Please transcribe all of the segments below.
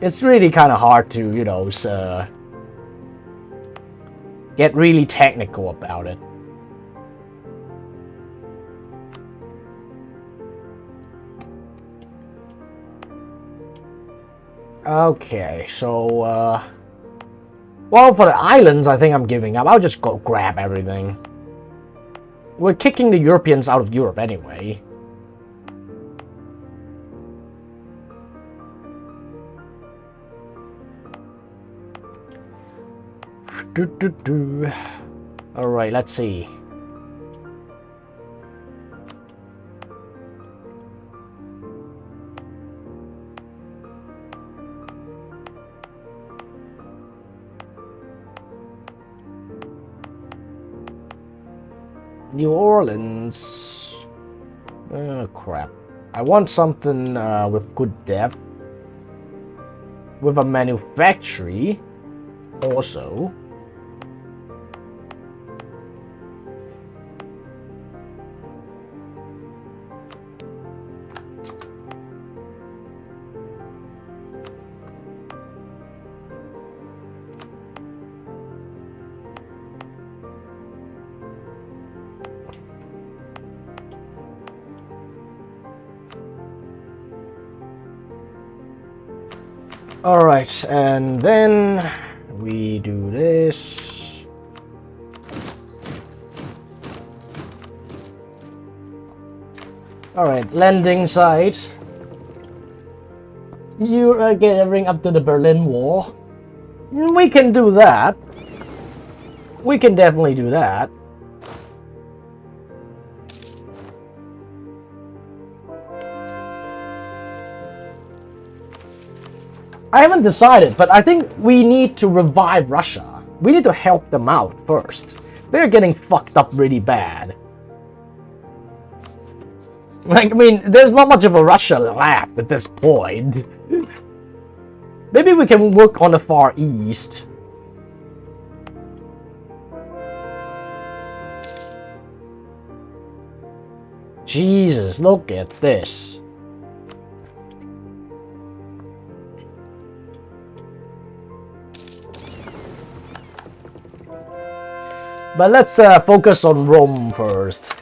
It's really kind of hard to, get really technical about it. Okay, so, well, for the islands, I think I'm giving up. I'll just go grab everything. We're kicking the Europeans out of Europe anyway. Alright, let's see. New Orleans. Oh, crap. I want something with good depth. With a manufactory. Also. Alright, and then we do this. Alright, landing site. You are getting up to the Berlin Wall. We can do that. We can definitely do that. I haven't decided, but I think we need to revive Russia. We need to help them out first. They're getting fucked up really bad. Like, I mean, there's not much of a Russia left at this point. Maybe we can work on the Far East. Jesus, look at this. But let's focus on Rome first.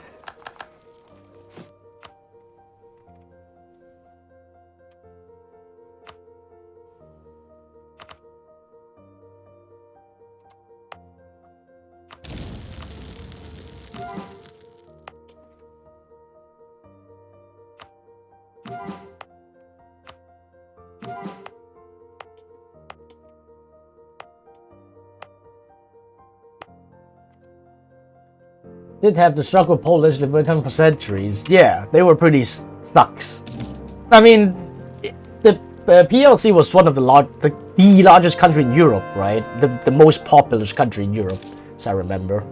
Did have to struggle with Polish liberation for centuries. Yeah, they were pretty sucks. I mean, the PLC was one of the largest country in Europe, right? The most populous country in Europe, as I remember.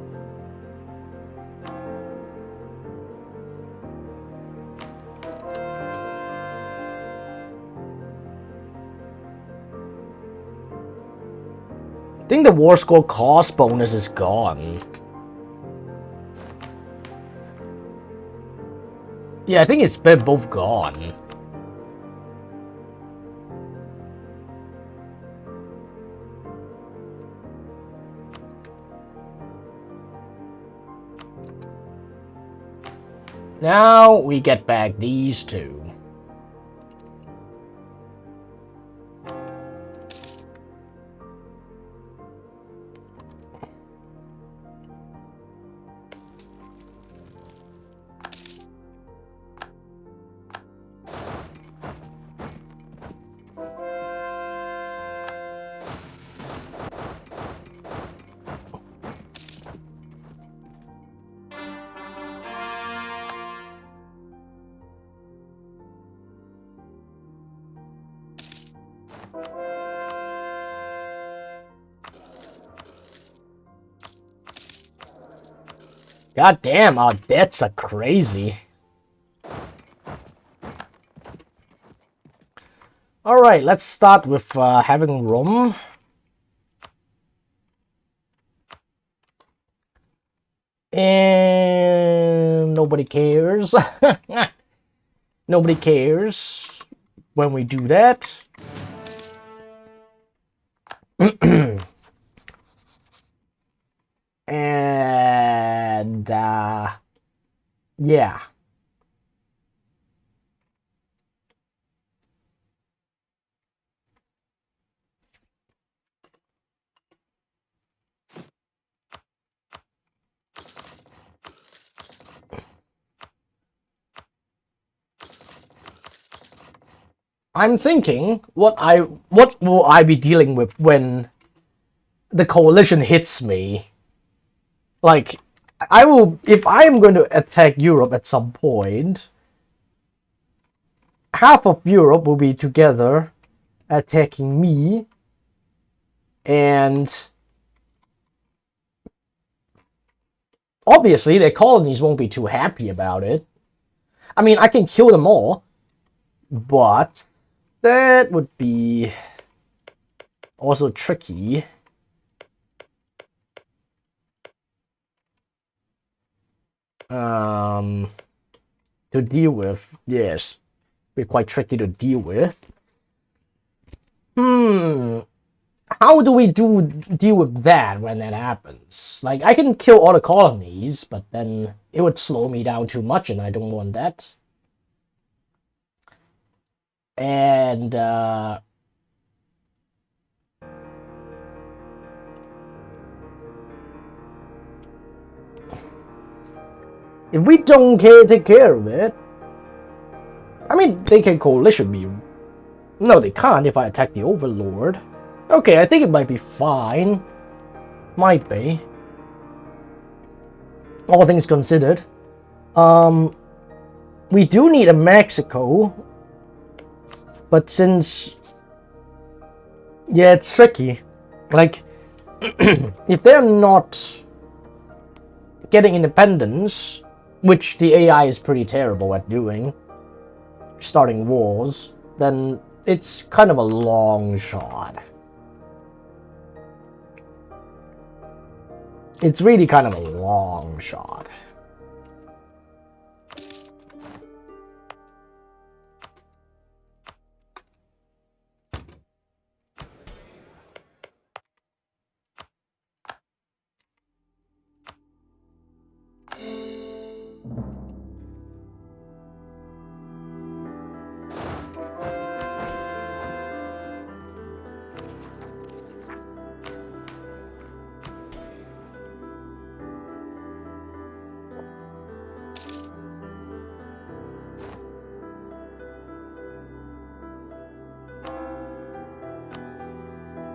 I think the war score cost bonus is gone. Yeah, I think it's been both gone. Now we get back these two. God damn, our debts are crazy. Alright, let's start with having Rome. And nobody cares. Nobody cares when we do that. And yeah. I'm thinking what will I be dealing with when the coalition hits me? Like, I will, if I am going to attack Europe at some point, half of Europe will be together attacking me, and obviously their colonies won't be too happy about it. I mean, I can kill them all, but that would be also tricky. To deal with, yes, be quite tricky to deal with. How do we deal with that when that happens? Like, I can kill all the colonies, but then it would slow me down too much, and I don't want that. And if we don't take care of it, I mean, they can coalition me. No, they can't if I attack the Overlord. Okay, I think it might be fine. Might be. All things considered. We do need a Mexico. But since... Yeah, it's tricky. Like, if they're not getting independence, which the AI is pretty terrible at doing, starting wars, then it's kind of a long shot. It's really kind of a long shot.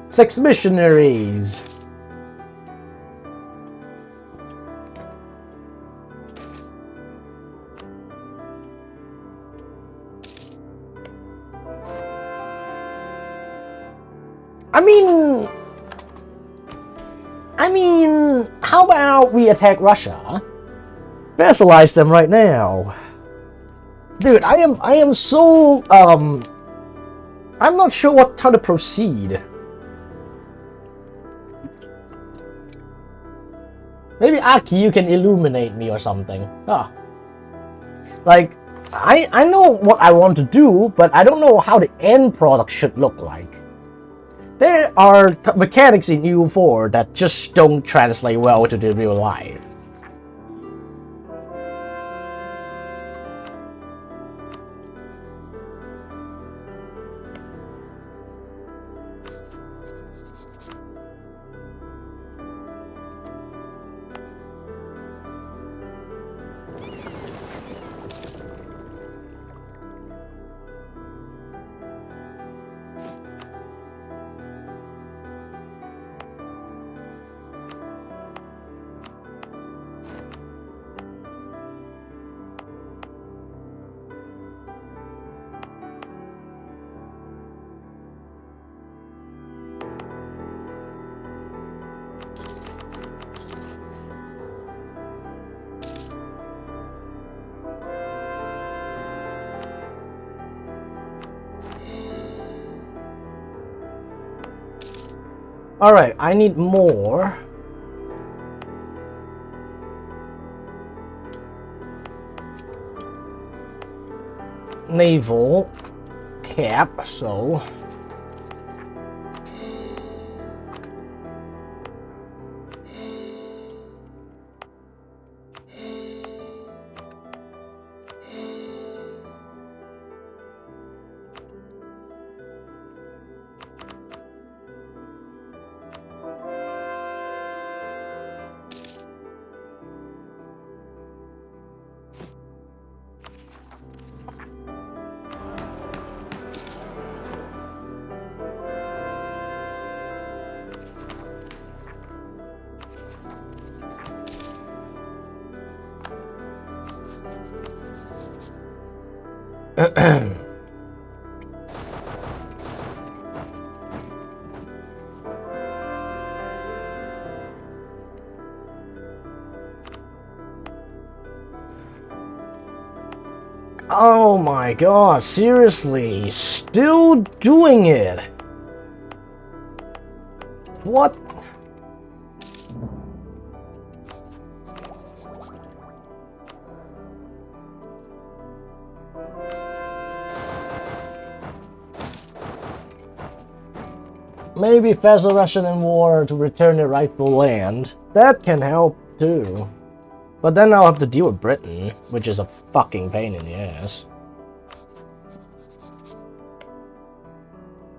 Sex missionaries. I mean, how about we attack Russia? Vassalize them right now. Dude, I am so, I'm not sure how to proceed. Maybe Aki, you can illuminate me or something. Ah. Like, I know what I want to do, but I don't know how the end product should look like. There are mechanics in EU4 that just don't translate well to the real life. Alright, I need more. Naval cap, so Oh my god, seriously, still doing it? What? Maybe Faisal Russian in war to return their rightful land. That can help too. But then I'll have to deal with Britain, which is a fucking pain in the ass.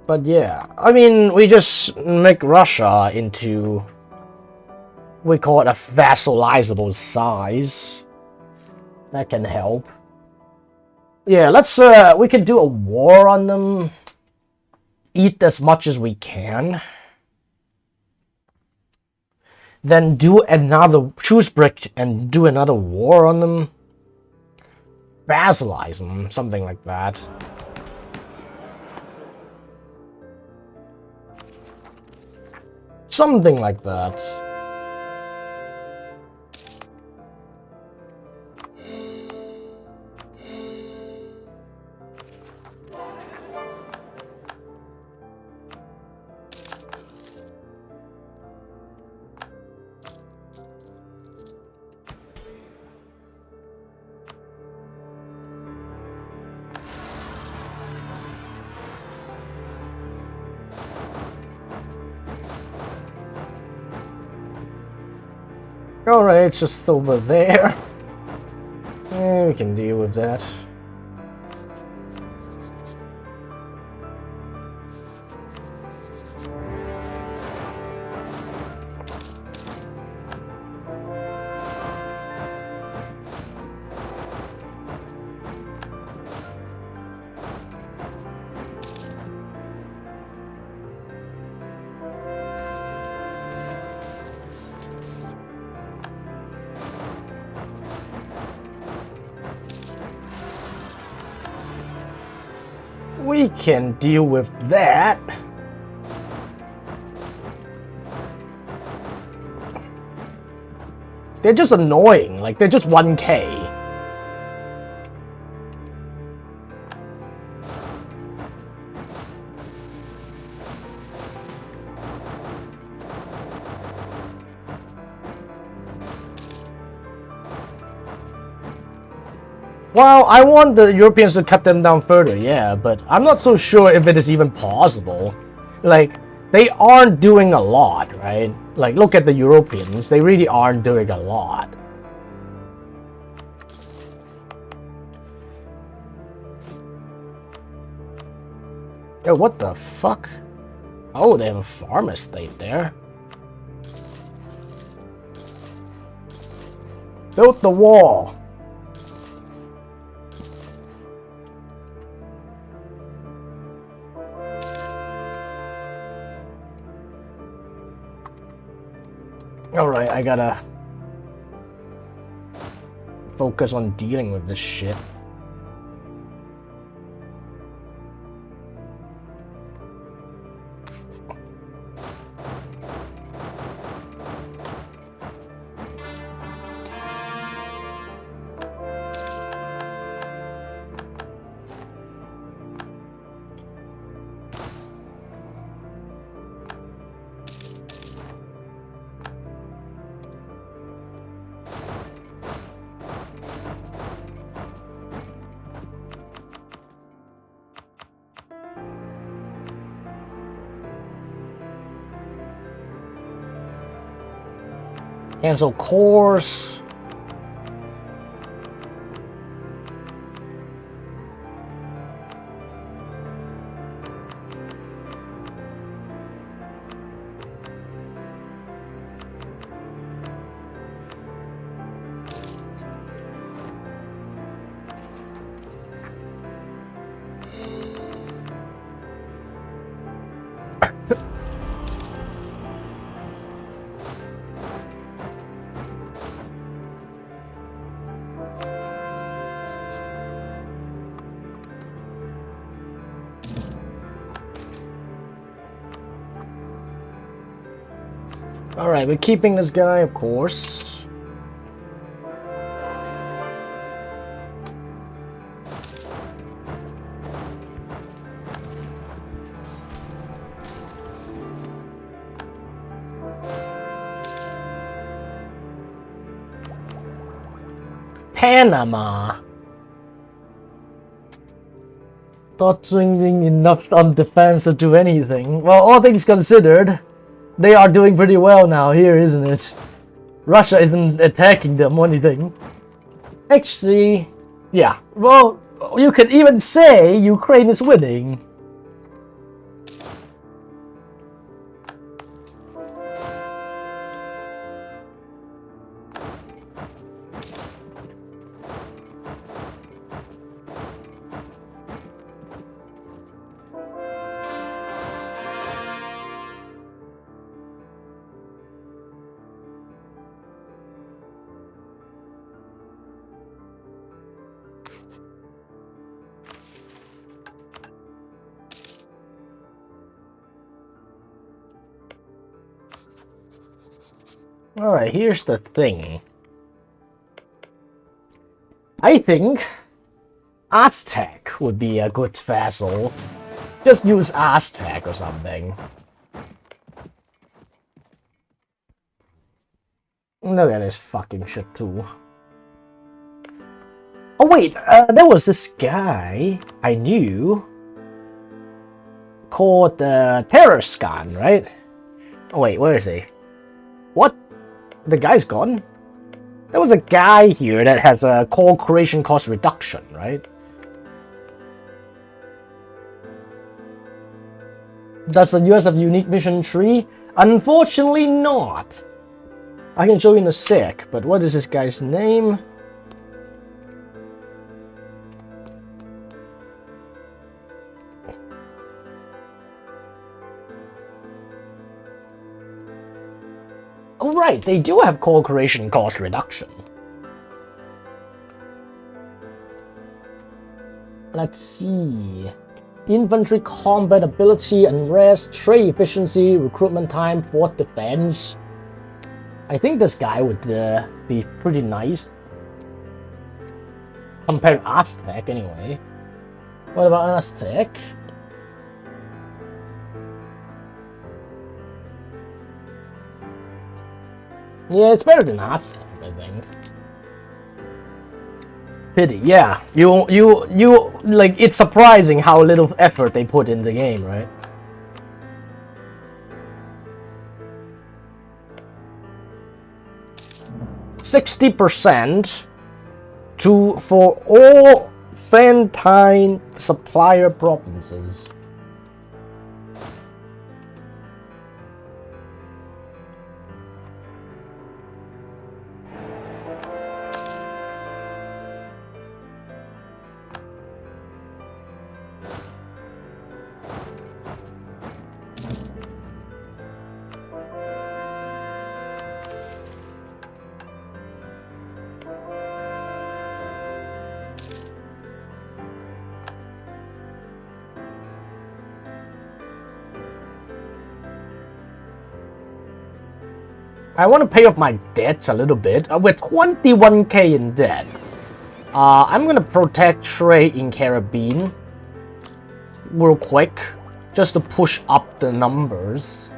But yeah, I mean, we just make Russia into, we call it a vassalizable size. That can help. Yeah, let's, we can do a war on them. Eat as much as we can. Then do another, choose brick and do another war on them. Vassalize them, something like that. Something like that. Alright, it's just over there. Yeah, we can deal with that. We can deal with that. They're just annoying, like they're just 1k. Well, I want the Europeans to cut them down further, yeah, but I'm not so sure if it is even possible. Like, they aren't doing a lot, right? Like, look at the Europeans, they really aren't doing a lot. Yo, what the fuck? Oh, they have a farm estate there. Built the wall. Alright, I gotta focus on dealing with this shit. Cancel course. Alright, we're keeping this guy, of course. Panama. Not doing enough on defense to do anything. Well, all things considered, they are doing pretty well now here, isn't it? Russia isn't attacking them or anything. Actually, yeah. Well, you could even say Ukraine is winning. Alright, here's the thing. I think Aztec would be a good vassal. Just use Aztec or something. Look at this fucking shit too. Oh wait, there was this guy I knew called Terrascan, right? Oh wait, where is he? What? The guy's gone? There was a guy here that has a core creation cost reduction, right? Does the US have unique mission tree? Unfortunately not. I can show you in a sec, but what is this guy's name? Oh, right, they do have core creation cost reduction. Let's see. Infantry combat ability, unrest, trade efficiency, recruitment time, fort defense. I think this guy would be pretty nice. Compared to Aztec, anyway. What about Aztec? Yeah, it's better than Aztec, I think. Pity, yeah. You like, it's surprising how little effort they put in the game, right? %60% for all Fantine supplier provinces. I want to pay off my debts a little bit. With 21k in debt, I'm gonna protect trade in Caribbean real quick, just to push up the numbers.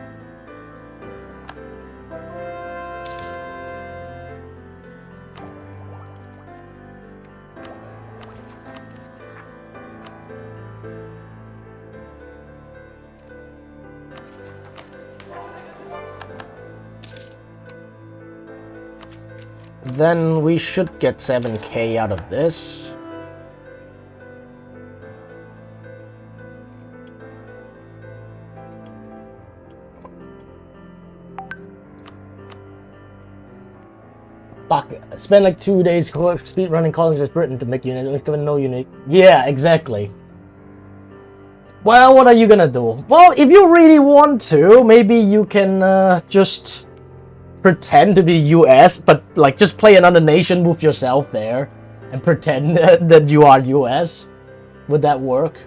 Then we should get 7k out of this. Fuck, spend like 2 days speed running colonies as Britain to make unit, like no unit. Yeah, exactly. Well, what are you gonna do? Well, if you really want to, maybe you can just pretend to be US, but like just play another nation, move yourself there, and pretend that you are US. Would that work?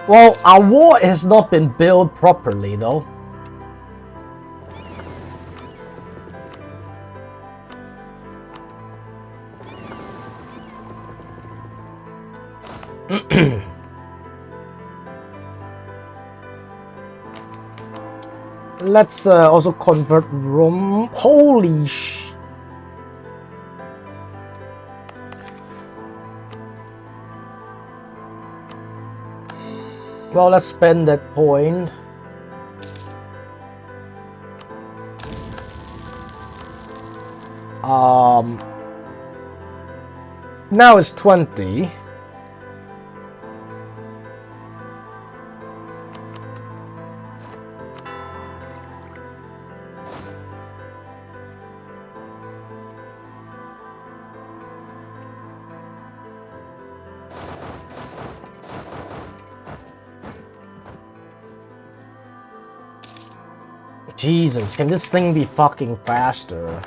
Well, our war has not been built properly, though. Let's also convert Rome. Holy sh... Well, let's spend that point. Now it's 20. Jesus, can this thing be fucking faster?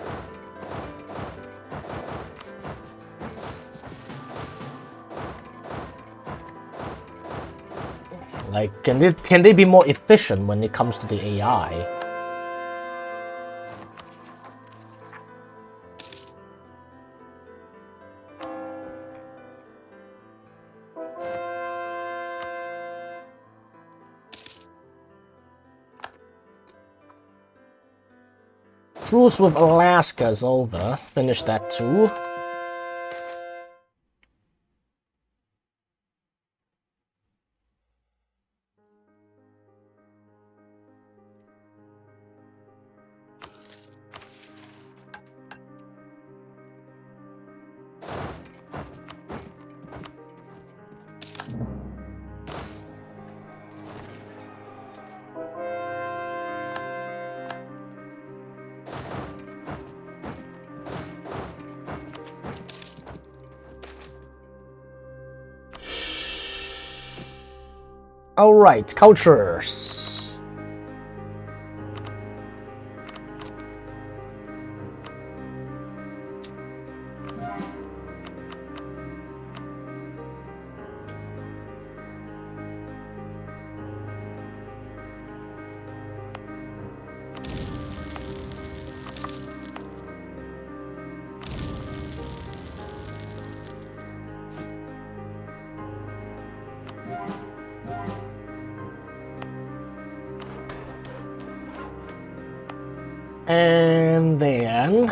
Like, can they be more efficient when it comes to the AI? Truce with Alaska is over. Finish that too. Alright, cultures. And then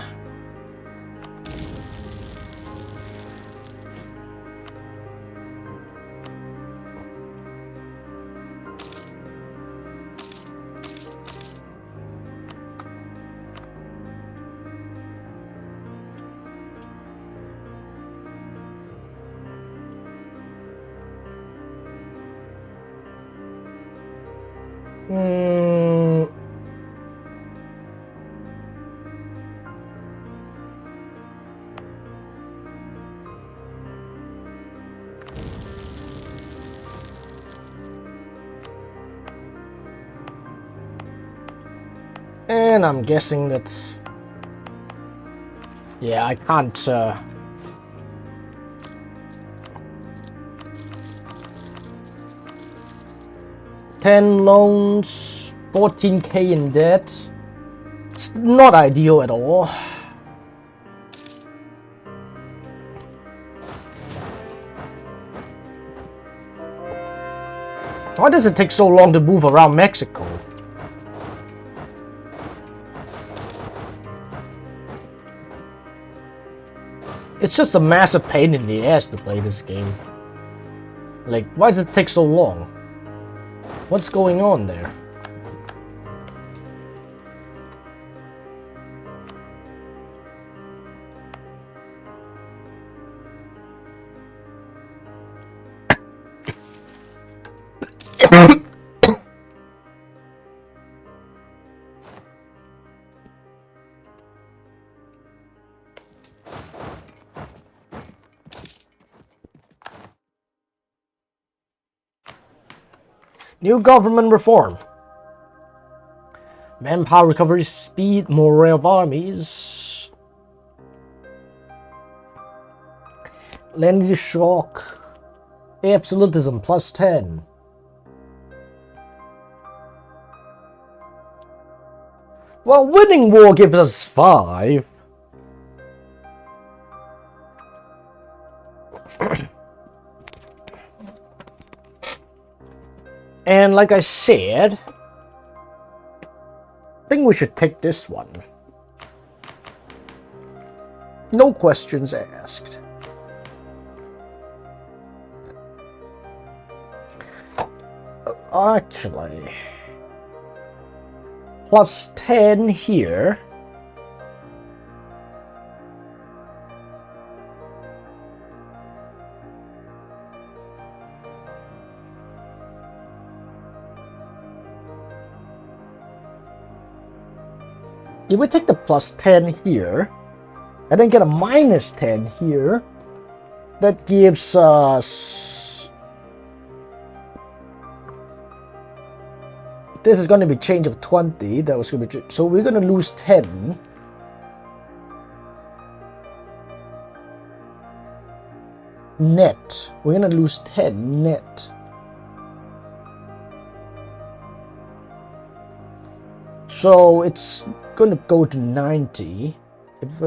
and I'm guessing that, yeah, I can't 10 loans, 14k in debt. It's not ideal at all. Why does it take so long to move around Mexico? It's just a massive pain in the ass to play this game. Like, why does it take so long? What's going on there? New government reform. Manpower recovery speed, morale of armies. Land use shock. Absolutism plus 10. Well, winning war gives us 5. And like I said, I think we should take this one. No questions asked. Actually, plus 10 here. If we take the plus 10 here, and then get a minus 10 here, that gives us... This is going to be change of 20. That was going to be... So we're going to lose 10. Net. We're going to lose 10 net. So it's going to go to 90. If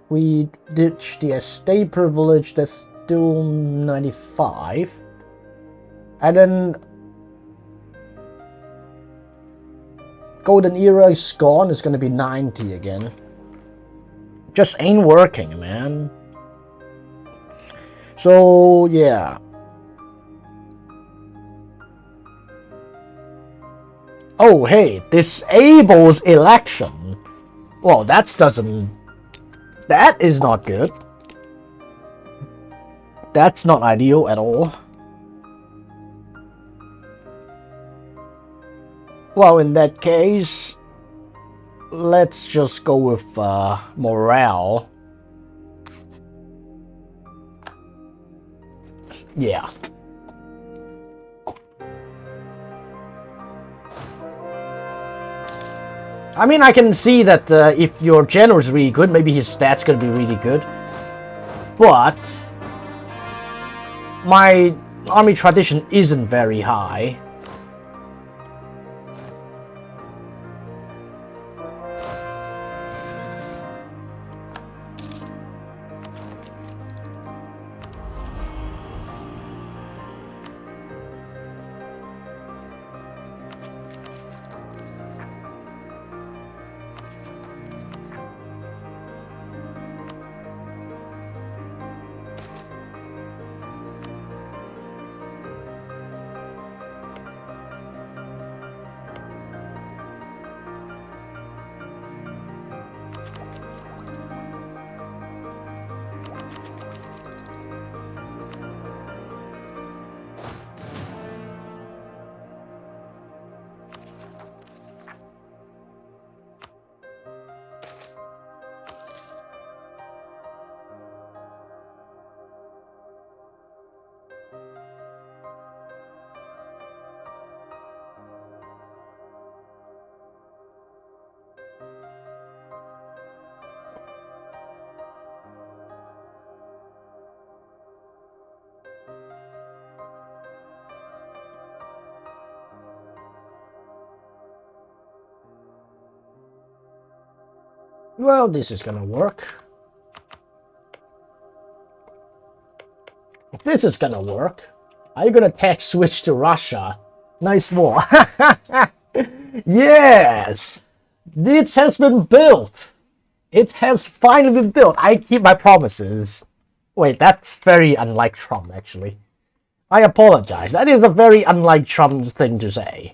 we ditch the estate privilege, that's still 95. And then golden era is gone, it's going to be 90 again. Just ain't working, man. So, yeah. Oh, hey, disables election. Well, that doesn't... That is not good. That's not ideal at all. Well, in that case, let's just go with morale. Yeah. I mean, I can see that if your general is really good, maybe his stats gonna be really good. But my army tradition isn't very high. Well, this is gonna work. This is gonna work. Are you gonna tech switch to Russia? Nice war. Yes! It has been built. It has finally been built. I keep my promises. Wait, that's very unlike Trump, actually. I apologize. That is a very unlike Trump thing to say.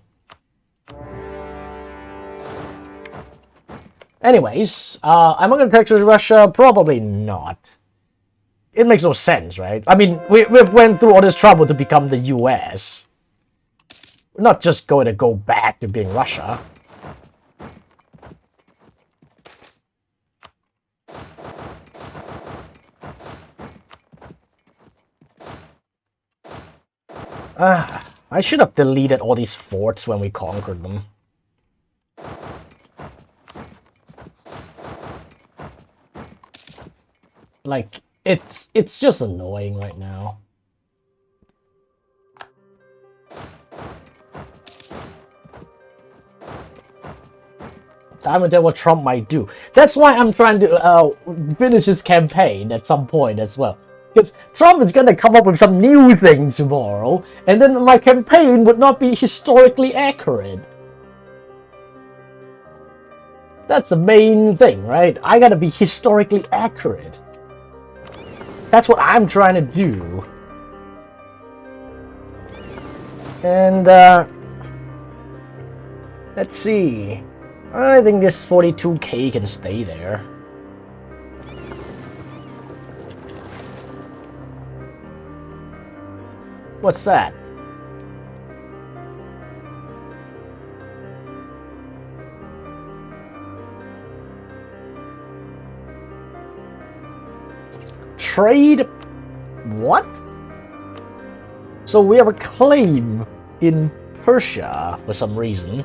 Anyways, am I going to tax Russia? Probably not. It makes no sense, right? I mean, we went through all this trouble to become the US. We're not just going to go back to being Russia. I should have deleted all these forts when we conquered them. Like, it's just annoying right now. Time will tell what Trump might do. That's why I'm trying to finish his campaign at some point as well. Because Trump is going to come up with some new thing tomorrow, and then my campaign would not be historically accurate. That's the main thing, right? I gotta be historically accurate. That's what I'm trying to do. And, let's see. I think this 42k can stay there. What's that? Trade? What? So we have a claim in Persia for some reason.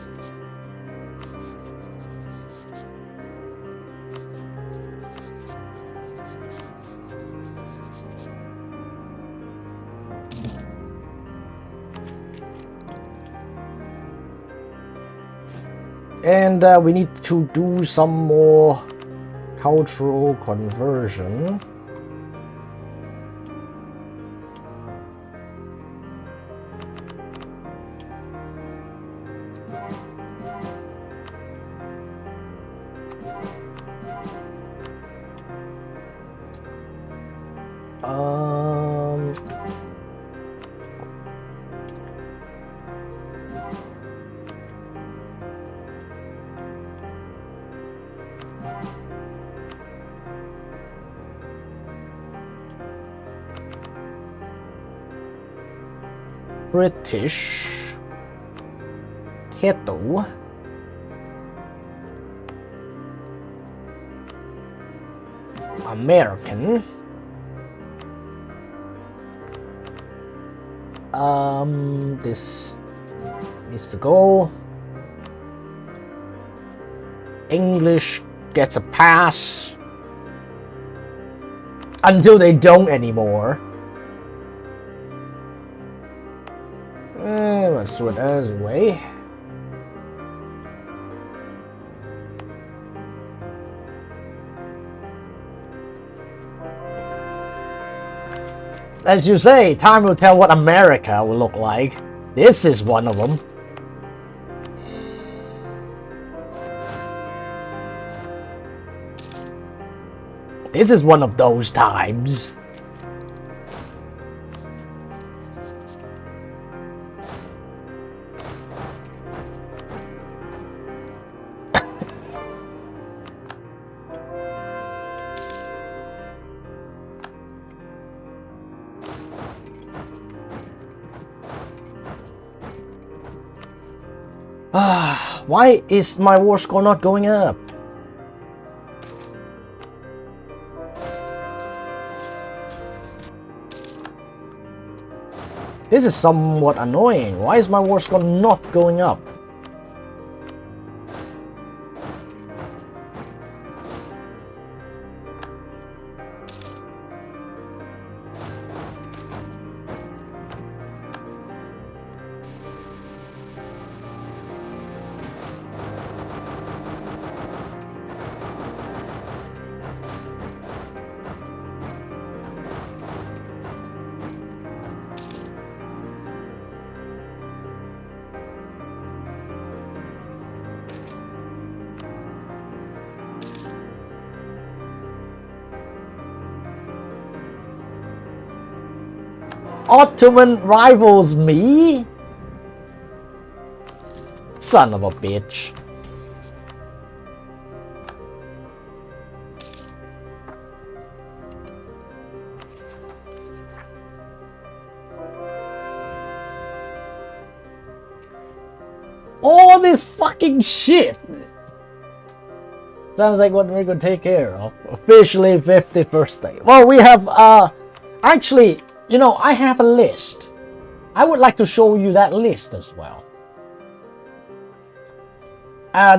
And we need to do some more cultural conversion. British kettle. American. This needs to go. English gets a pass until they don't anymore. Let's do it anyway. As you say, time will tell what America will look like. This is one of them. This is one of those times. Why is my war score not going up? This is somewhat annoying. Why is my war score not going up? Ottoman rivals me? Son of a bitch. All this fucking shit. Sounds like what we're gonna take care of. Officially 51st day. Well, we have, actually, you know, I have a list. I would like to show you that list as well.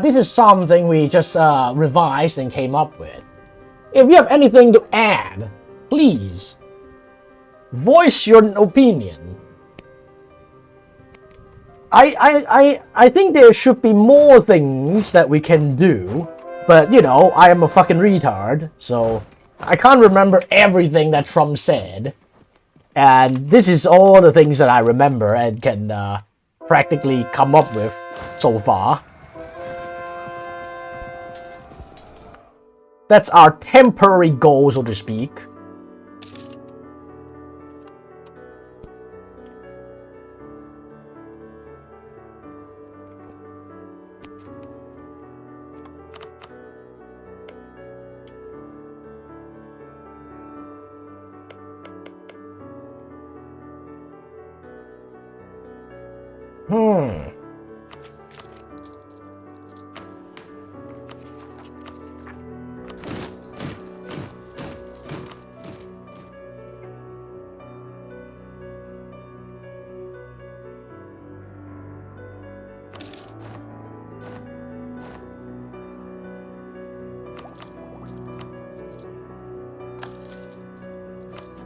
This is something we just revised and came up with. If you have anything to add, please voice your opinion. I think there should be more things that we can do, but you know, I am a fucking retard, so I can't remember everything that Trump said. And this is all the things that I remember and can practically come up with so far. That's our temporary goal, so to speak.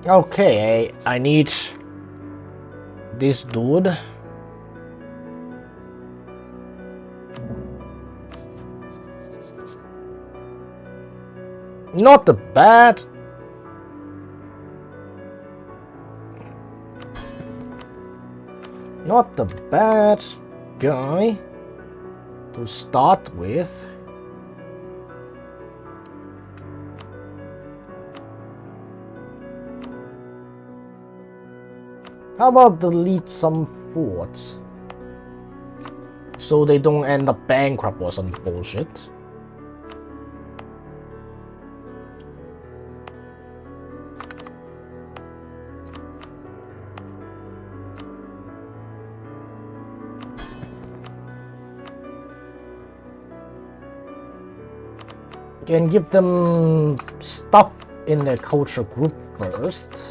Okay, I need this dude. Not the bad. Not the bad guy to start with. How about delete some forts so they don't end up bankrupt or some bullshit? Can give them stuff in their culture group first.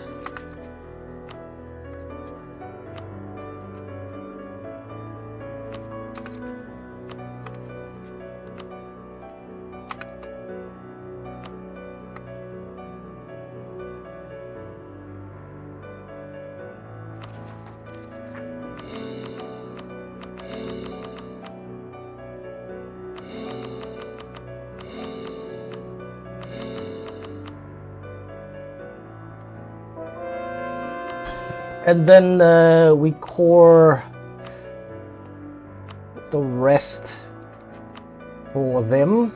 And then we core the rest for them.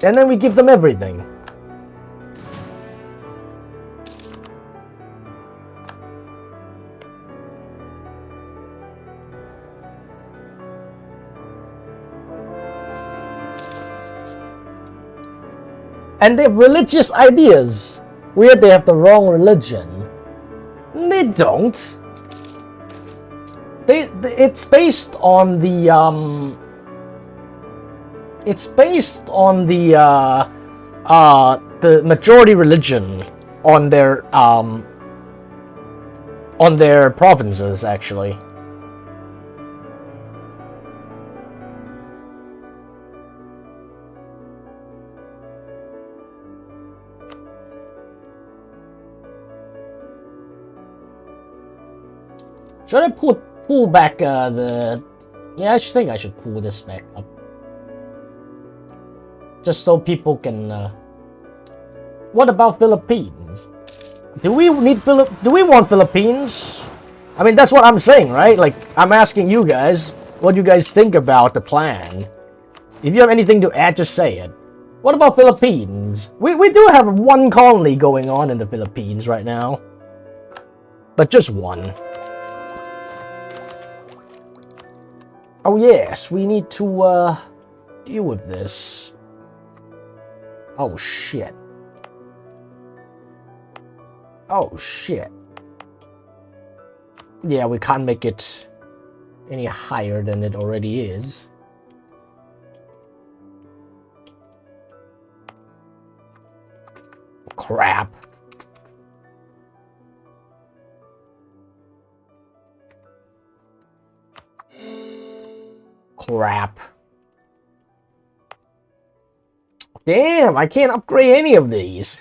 And then we give them everything. And they have religious ideas. Weird they have the wrong religion. They don't. It's based on the it's based on the majority religion on their provinces, actually. Should I pull back the... Yeah, I think I should pull this back up. Just so people can... What about Philippines? Do we want Philippines? I mean, that's what I'm saying, right? Like, I'm asking you guys, what you guys think about the plan. If you have anything to add, just say it. What about Philippines? We do have one colony going on in the Philippines right now. But just one. Oh yes, we need to deal with this. Oh shit. Oh shit. Yeah, we can't make it any higher than it already is. Crap. Crap. Damn, I can't upgrade any of these.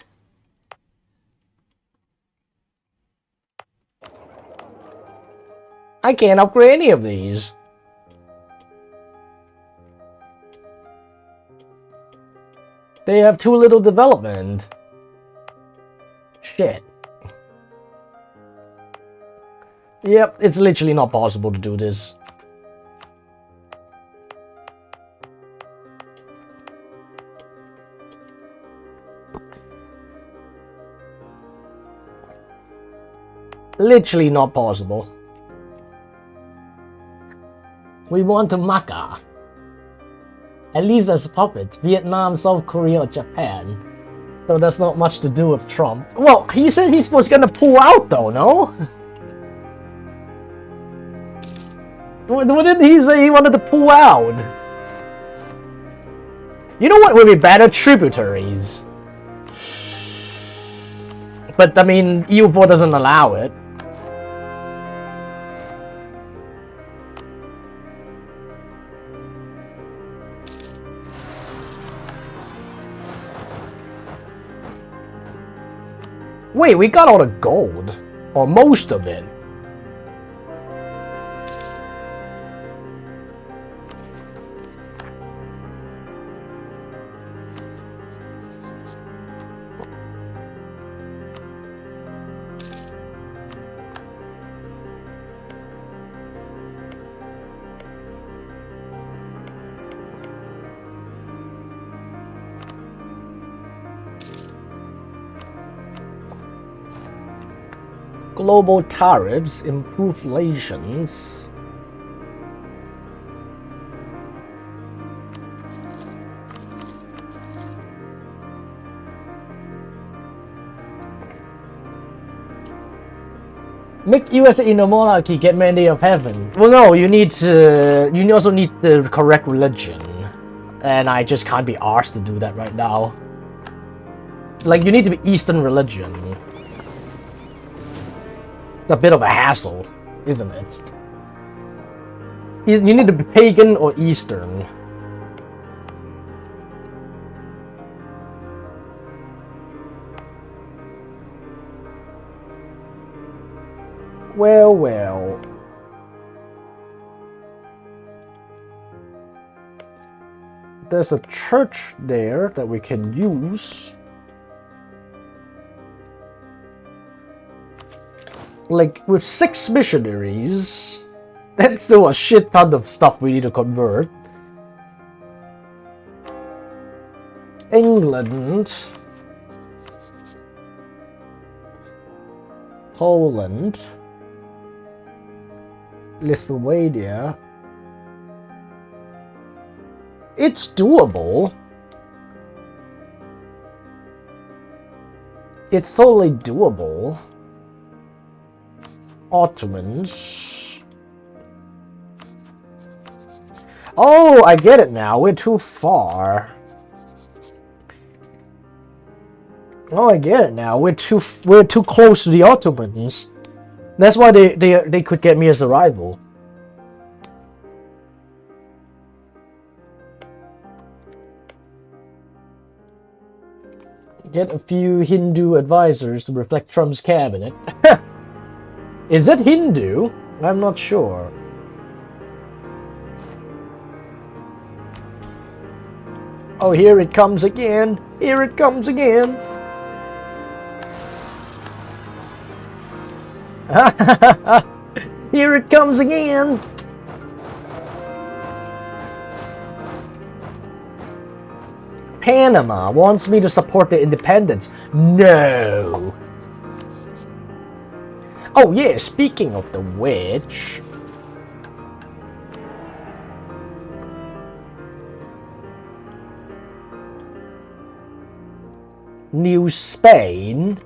I can't upgrade any of these. They have too little development. Shit. Yep, it's literally not possible to do this. Literally not possible. We want to MAGA. At least as a puppet. Vietnam, South Korea, or Japan. So that's not much to do with Trump. Well, he said he was gonna pull out though, no? What did he say he wanted to pull out? You know what would be better? Tributaries. But I mean, EU4 doesn't allow it. Wait, we got all the gold. Or most of it. Global tariffs, improve relations. Make USA in a monarchy, get mandate of heaven. Well, no, you need to. You also need the correct religion, and I just can't be arsed to do that right now. Like, you need to be Eastern religion. It's a bit of a hassle, isn't it? You need to be pagan or Eastern. Well, well. There's a church there that we can use. Like, with 6 missionaries, that's still a shit ton of stuff we need to convert. England. Poland. Lithuania. It's doable. It's totally doable. Ottomans. Oh, I get it now. We're too far. Oh, I get it now. We're too close to the Ottomans. That's why they could get me as a rival. Get a few Hindu advisors to reflect Trump's cabinet. Is it Hindu? I'm not sure. Oh, here it comes again. Here it comes again. Here it comes again. Panama wants me to support the independence. No. Oh yeah, speaking of the which, New Spain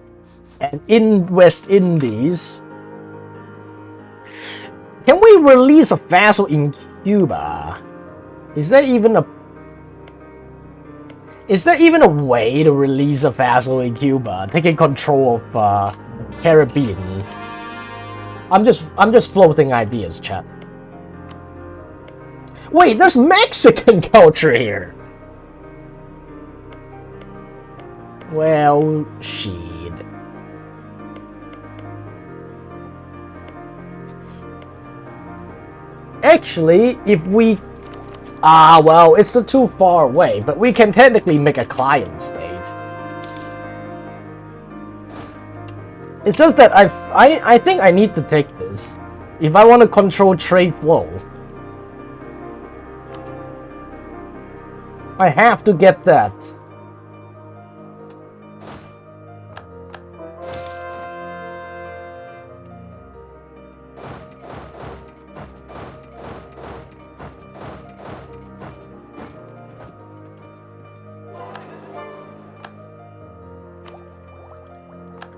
and in West Indies. Can we release a vassal in Cuba? Is there even a way to release a vassal in Cuba, taking control of Caribbean? I'm just floating ideas, chat. Wait, there's Mexican culture here. Well, shit. Actually, if we... well, it's too far away, but we can technically make a client state. It's just that I think I need to take this if I want to control trade flow. I have to get that.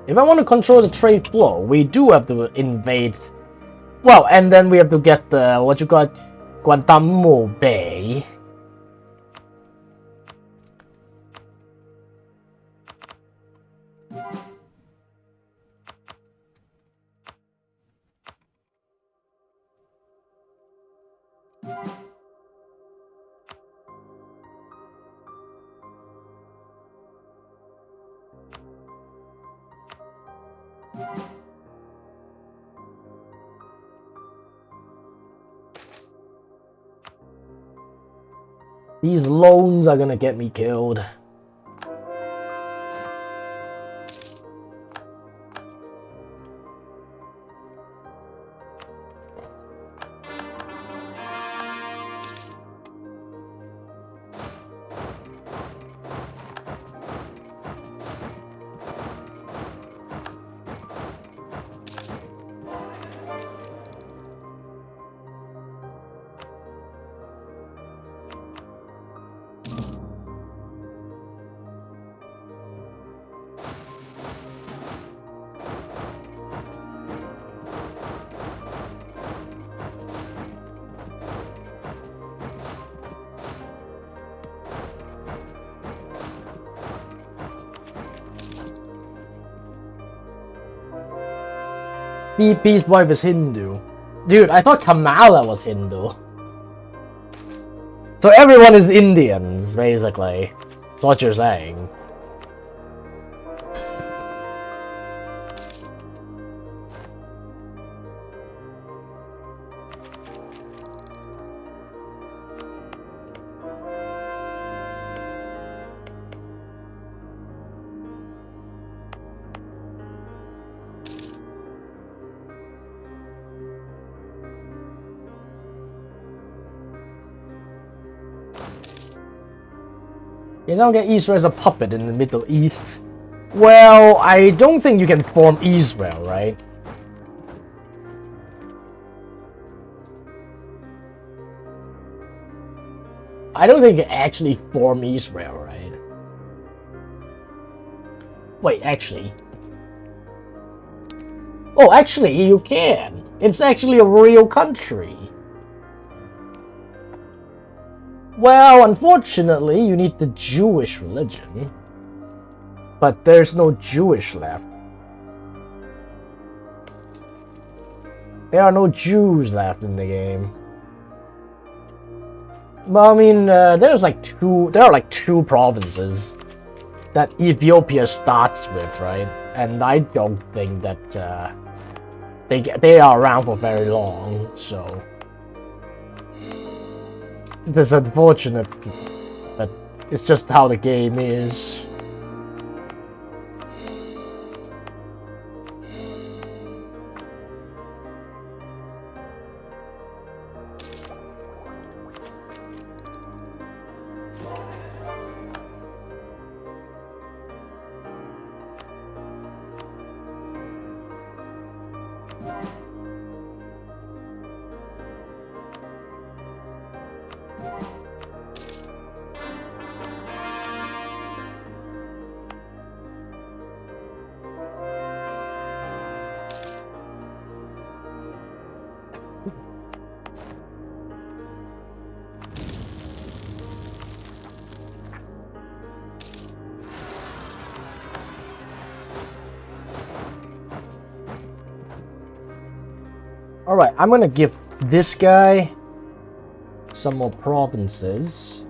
If I want to control the trade flow, we do have to invade. Well, and then we have to get the, what you got, Guantanamo Bay. These loans are gonna get me killed. BP's wife is Hindu. Dude, I thought Kamala was Hindu. So everyone is Indians, basically. That's what you're saying. You don't get Israel as a puppet in the Middle East. Well, I don't think you can form Israel, right? I don't think you can actually form Israel, right? Wait, actually. Oh, actually, you can. It's actually a real country. Well, unfortunately, you need the Jewish religion. But there's no Jewish left. There are no Jews left in the game. Well, I mean, there are like two provinces that Ethiopia starts with, right? And I don't think that they are around for very long, so it's unfortunate, but it's just how the game is. Alright, I'm gonna give this guy some more provinces.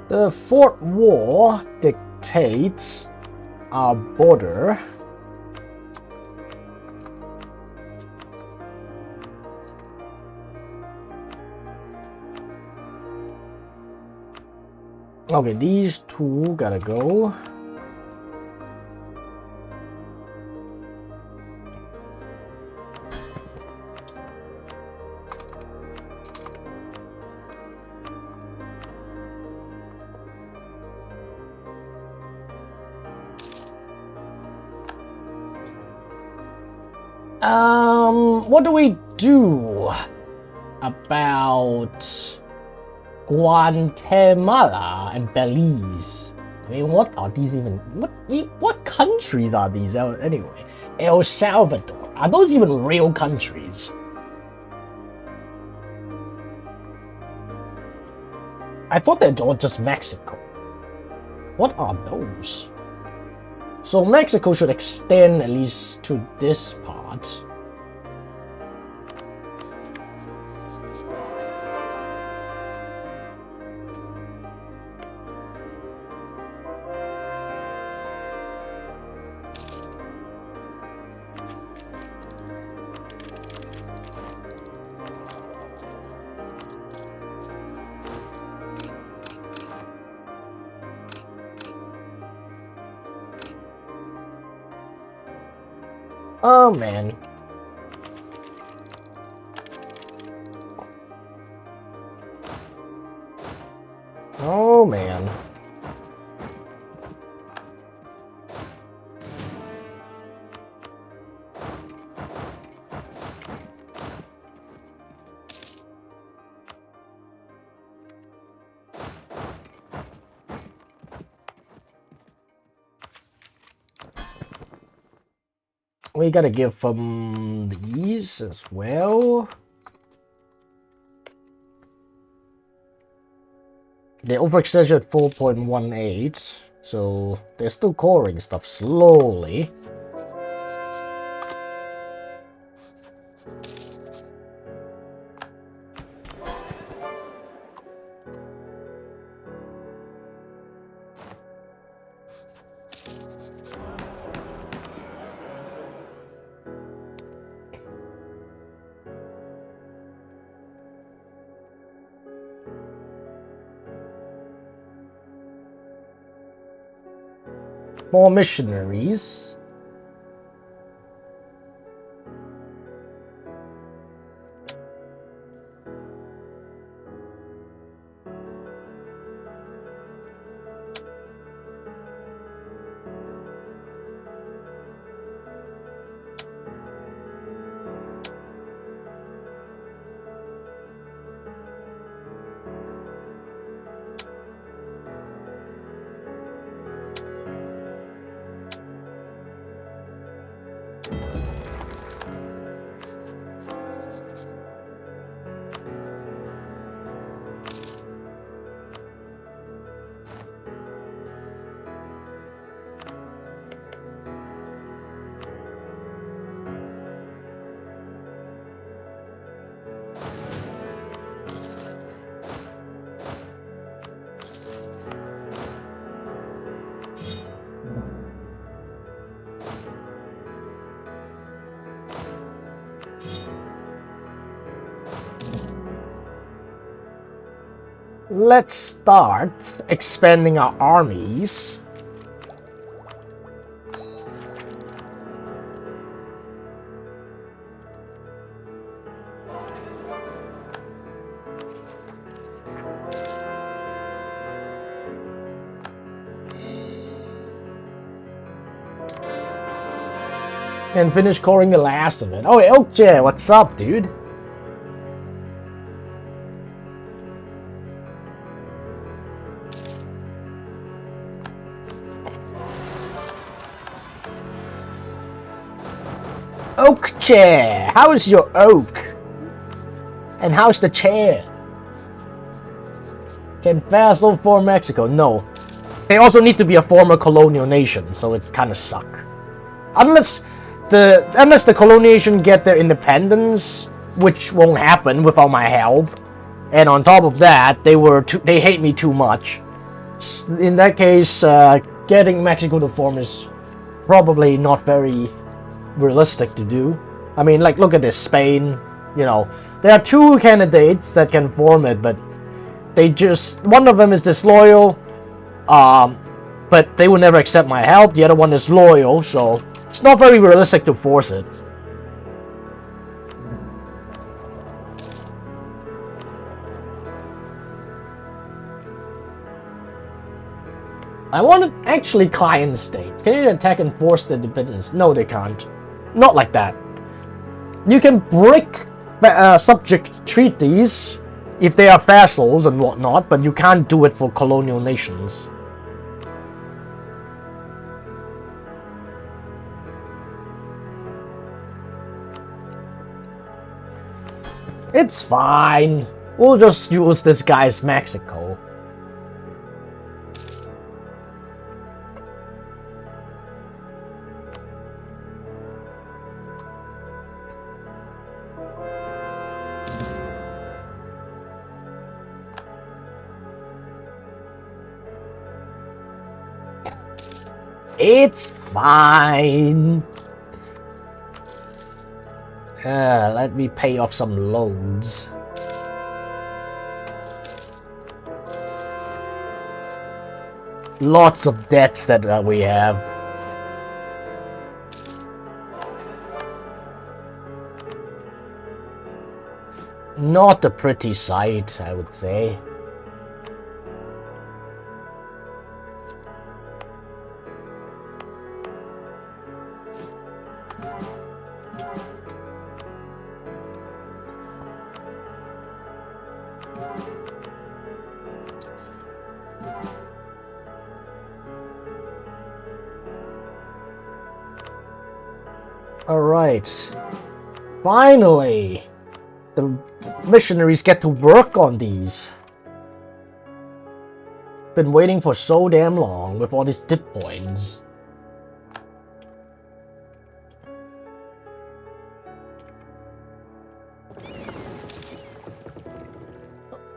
The Fourth War dictates our border. Okay, these two gotta go. What do we do about Guatemala and Belize? I mean, what are these even? What countries are these anyway? El Salvador. Are those even real countries? I thought they're all just Mexico. What are those? So Mexico should extend at least to this part. Oh man. Oh man. We gotta give them these as well. They overextended at 4.18, so they're still coring stuff slowly. More missionaries. Let's start expanding our armies. And finish coring the last of it. Oh, Oakjay, what's up, dude? Oak chair. How is your oak? And how's the chair? Can Vassal form Mexico? No. They also need to be a former colonial nation, so it kind of suck. Unless the colonial nation get their independence, which won't happen without my help. And on top of that, they hate me too much. In that case, getting Mexico to form is probably not very realistic to do. I mean, like, look at this, Spain, you know, there are two candidates that can form it, but they just, one of them is disloyal, but they will never accept my help. The other one is loyal, so it's not very realistic to force it. I want to actually client state. Can you attack and force the independence? No, they can't. Not like that. You can break subject treaties if they are vassals and whatnot, but you can't do it for colonial nations. It's fine. We'll just use this guy's Mexico. It's fine. Let me pay off some loans. Lots of debts that we have. Not a pretty sight, I would say. Alright. Finally! The missionaries get to work on these. Been waiting for so damn long with all these dip points.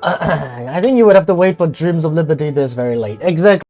I think you would have to wait for Dreams of Liberty this very late. Exactly.